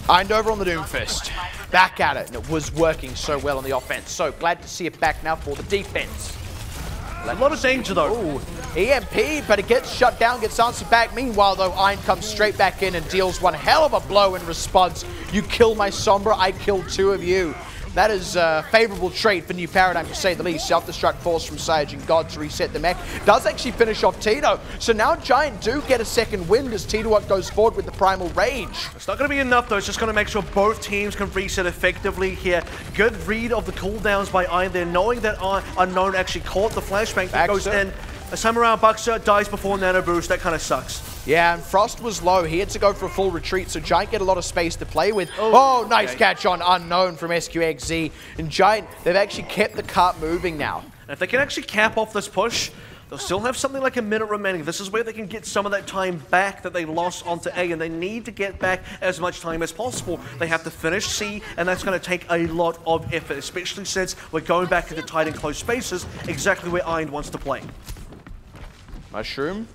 Speaker 2: Eind over on the Doomfist. Back at it, and it was working so well on the offense. So glad to see it back now for the defense.
Speaker 1: A lot of danger though.
Speaker 2: Ooh, EMP, but it gets shut down, gets answered back. Meanwhile though, Eind comes straight back in and deals one hell of a blow in response. You kill my Sombra, I kill 2 of you. That is a favorable trait for New Paradigm, to say the least. Self-destruct force from Sage and God to reset the mech. Does actually finish off Tito. So now Giant do get a second win as Tito goes forward with the Primal Rage.
Speaker 1: It's not going to be enough though. It's just going to make sure both teams can reset effectively here. Good read of the cooldowns by Eind there, knowing that Unknown actually caught the flashbang that goes in. This time around, Buxer dies before Nano Boost. That kind of sucks.
Speaker 2: Yeah, and Frost was low. He had to go for a full retreat, so Giant get a lot of space to play with. Nice catch on Unknown from SQXZ. And Giant, they've actually kept the cart moving now.
Speaker 1: And if they can actually cap off this push, they'll still have something like a minute remaining. This is where they can get some of that time back that they lost onto A, and they need to get back as much time as possible. They have to finish C, and that's going to take a lot of effort, especially since we're going back into tight and close spaces, exactly where Eind wants to play.
Speaker 2: Mushroom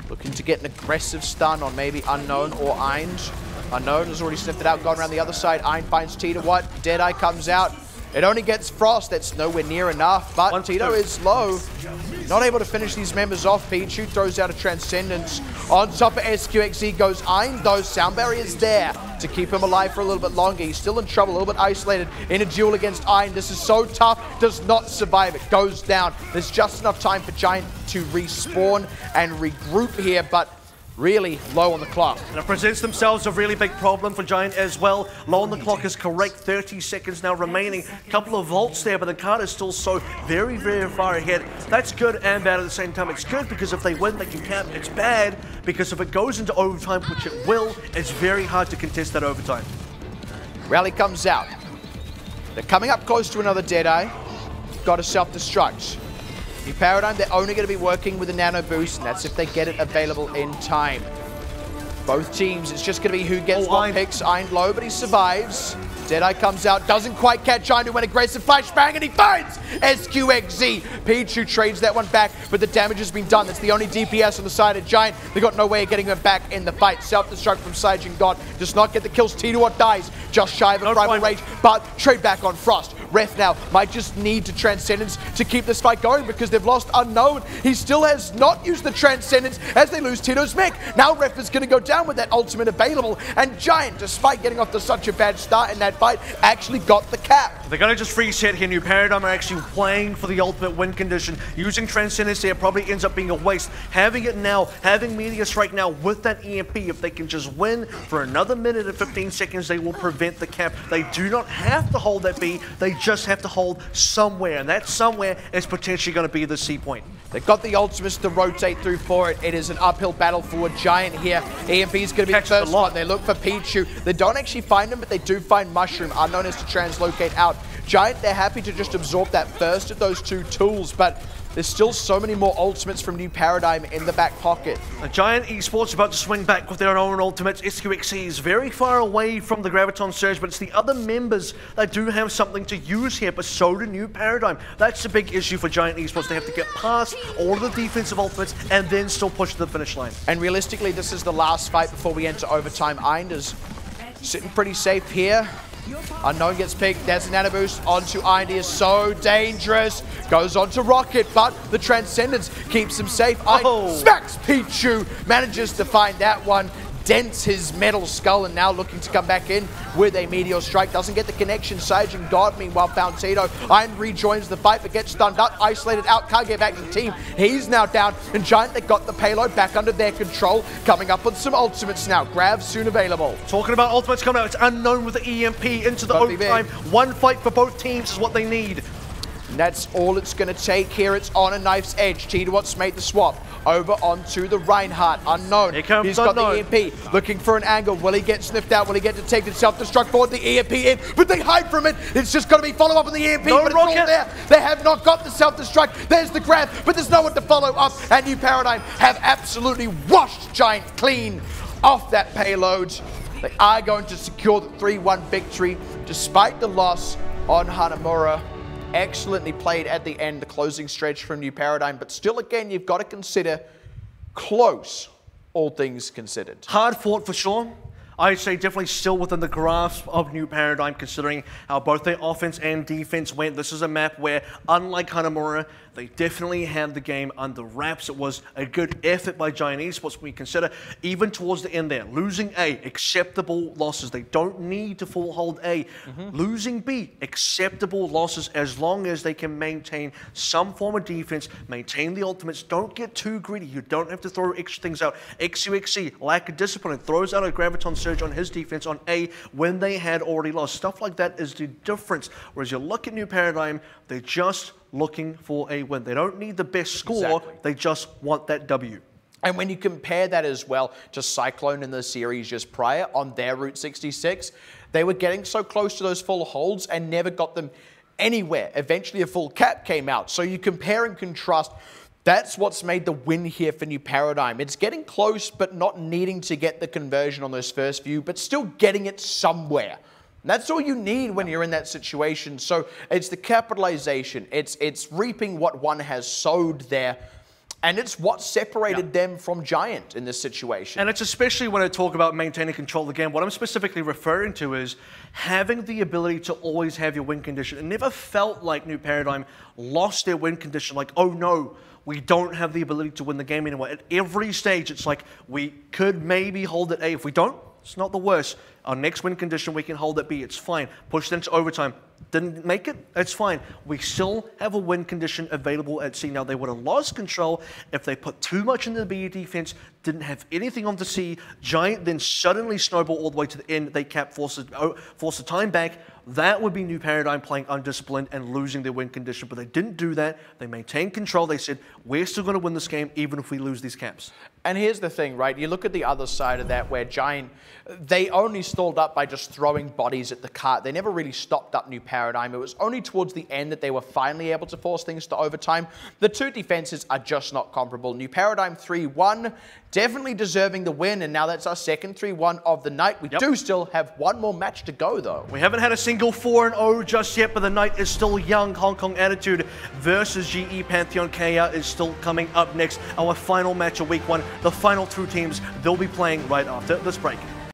Speaker 2: looking to get an aggressive stun on maybe Unknown or Eind. Unknown has already sniffed it out, gone around the other side. Eind finds Tito. What? Deadeye comes out. It only gets Frost. That's nowhere near enough, but Tito is low. Not able to finish these members off. Pichu throws out a Transcendence. On top of SQXZ goes Eind, though. Sound barrier is there to keep him alive for a little bit longer. He's still in trouble, a little bit isolated in a duel against Eind. This is so tough, does not survive. It goes down. There's just enough time for Giant to respawn and regroup here, but really low on the clock.
Speaker 1: And it presents themselves a really big problem for Giant as well. Low on the clock is correct. 30 seconds now remaining. Couple of volts there, but the card is still so very, very far ahead. That's good and bad at the same time. It's good because if they win, they can cap. It's bad because if it goes into overtime, which it will, it's very hard to contest that overtime.
Speaker 2: Rally comes out. They're coming up close to another Deadeye. Got a self-destruct. New Paradigm, they're only going to be working with a nano boost, and that's if they get it available in time. Both teams, it's just going to be who gets what picks. Eind low, but he survives. Deadeye comes out, doesn't quite catch Eind, who went aggressive flashbang, and he finds SQXZ. Pichu trades that one back, but the damage has been done. That's the only DPS on the side of Giant. They got no way of getting him back in the fight. Self-destruct from Saijin God does not get the kills. Tito dies just shy of a primal rage, but trade back on Frost. Ref now might just need to Transcendence to keep this fight going because they've lost Unknown. He still has not used the Transcendence as they lose Tito's mech. Now Ref is going to go down with that ultimate available, and Giant, despite getting off to such a bad start in that fight, actually got the cap.
Speaker 1: They're going to just reset here. New Paradigm are actually playing for the ultimate win condition. Using Transcendence there probably ends up being a waste. Having it now, having Meteor Strike now with that EMP, if they can just win for another minute and 15 seconds, they will prevent the cap. They do not have to hold that B, they just have to hold somewhere, and that somewhere is potentially going to be the C point.
Speaker 2: They've got the ultimates to rotate through for it. It is an uphill battle for Giant here. EMP is going to be the first one. They look for Pichu. They don't actually find him, but they do find Mushroom. Unknown is to translocate out. Giant, they're happy to just absorb that first of those two tools, but there's still so many more ultimates from New Paradigm in the back pocket.
Speaker 1: A Giant Esports about to swing back with their own ultimates. SQXC is very far away from the Graviton Surge, but it's the other members that do have something to use here, but so do New Paradigm. That's the big issue for Giant Esports. They have to get past all of the defensive ultimates and then still push to the finish line.
Speaker 2: And realistically, this is the last fight before we enter overtime. Eind is sitting pretty safe here. Unknown gets picked, there's an nano boost onto Eind. He is so dangerous. Goes on to Rocket, but the Transcendence keeps him safe. Eind smacks Pichu, manages to find that one. Dents his metal skull, and now looking to come back in with a Meteor Strike. Doesn't get the connection. Saijin God, meanwhile, found Tito. Eind rejoins the fight, but gets stunned up, isolated out, can't get back to the team. He's now down, and Giant, they got the payload back under their control. Coming up with some ultimates now. Grav soon available.
Speaker 1: Talking about ultimates coming out, it's Unknown with the EMP into the overtime. One fight for both teams is what they need.
Speaker 2: And that's all it's going to take here. It's on a knife's edge. Tito made the swap over onto the Reinhardt. Unknown.
Speaker 1: Here comes
Speaker 2: He's got
Speaker 1: Unknown.
Speaker 2: the EMP. Looking for an angle. Will he get sniffed out? Will he get detected? Self-destruct forward the EMP in. But they hide from it. It's just going to be follow-up on the EMP.
Speaker 1: No
Speaker 2: but it's all there. They have not got the self-destruct. There's the grab. But there's no one to follow up. And New Paradigm have absolutely washed Giant clean off that payload. They are going to secure the 3-1 victory despite the loss on Hanamura. Excellently played at the end, the closing stretch from New Paradigm, but still, again, you've got to consider close, all things considered.
Speaker 1: Hard fought for sure. I'd say definitely still within the grasp of New Paradigm, considering how both their offense and defense went. This is a map where, unlike Hanamura, they definitely had the game under wraps. It was a good effort by Giant Esports when we consider, even towards the end there, losing A, acceptable losses. They don't need to full hold A. Losing B, acceptable losses as long as they can maintain some form of defense, maintain the ultimates. Don't get too greedy. You don't have to throw extra things out. XUXC, lack of discipline, throws out a Graviton Surge on his defense on A when they had already lost. Stuff like that is the difference. Whereas you look at New Paradigm, they're just looking for a win. They don't need the best score, they just want that W.
Speaker 2: And when you compare that as well to Cyclone in the series just prior on their Route 66, they were getting so close to those full holds and never got them anywhere. Eventually a full cap came out. So you compare and contrast. That's what's made the win here for New Paradigm. It's getting close, but not needing to get the conversion on those first few, but still getting it somewhere. And that's all you need when you're in that situation. So it's the capitalization. It's reaping what one has sowed there. And it's what separated them from Giant in this situation.
Speaker 1: And it's especially when I talk about maintaining control of the game, what I'm specifically referring to is having the ability to always have your win condition. It never felt like New Paradigm lost their win condition, like, oh no, we don't have the ability to win the game anymore. At every stage, it's like, we could maybe hold it A. If we don't, it's not the worst. Our next win condition, we can hold it B. It's fine. Push it into overtime. Didn't make it? It's fine. We still have a win condition available at C. Now, they would have lost control if they put too much into the B defense, didn't have anything on the C. Giant then suddenly snowball all the way to the end. They cap, force the time back. That would be New Paradigm playing undisciplined and losing their win condition. But they didn't do that. They maintained control. They said, we're still going to win this game even if we lose these caps.
Speaker 2: And here's the thing, right? You look at the other side of that where Giant, they only stalled up by just throwing bodies at the cart. They never really stopped up New Paradigm. It was only towards the end that they were finally able to force things to overtime. The two defenses are just not comparable. New Paradigm 3-1, definitely deserving the win, and now that's our second 3-1 of the night. We do still have one more match to go, though.
Speaker 1: We haven't had a single 4-0 just yet, but the night is still young. Hong Kong Attitude versus GE Pantheon KR is still coming up next. Our final match of week 1. The final two teams, they'll be playing right after this break.